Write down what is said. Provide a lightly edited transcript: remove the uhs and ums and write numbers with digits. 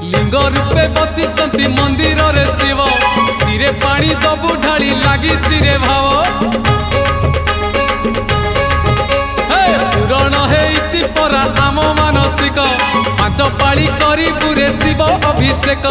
लिंग रूपे बसिचंती मंदिर रे शिव सिरे पानी दबु ढाली लागी चिरे भाव पूरण हेइछि परा आम मानसिक पांच पाଳି करी पुरे शिव अभिषेक।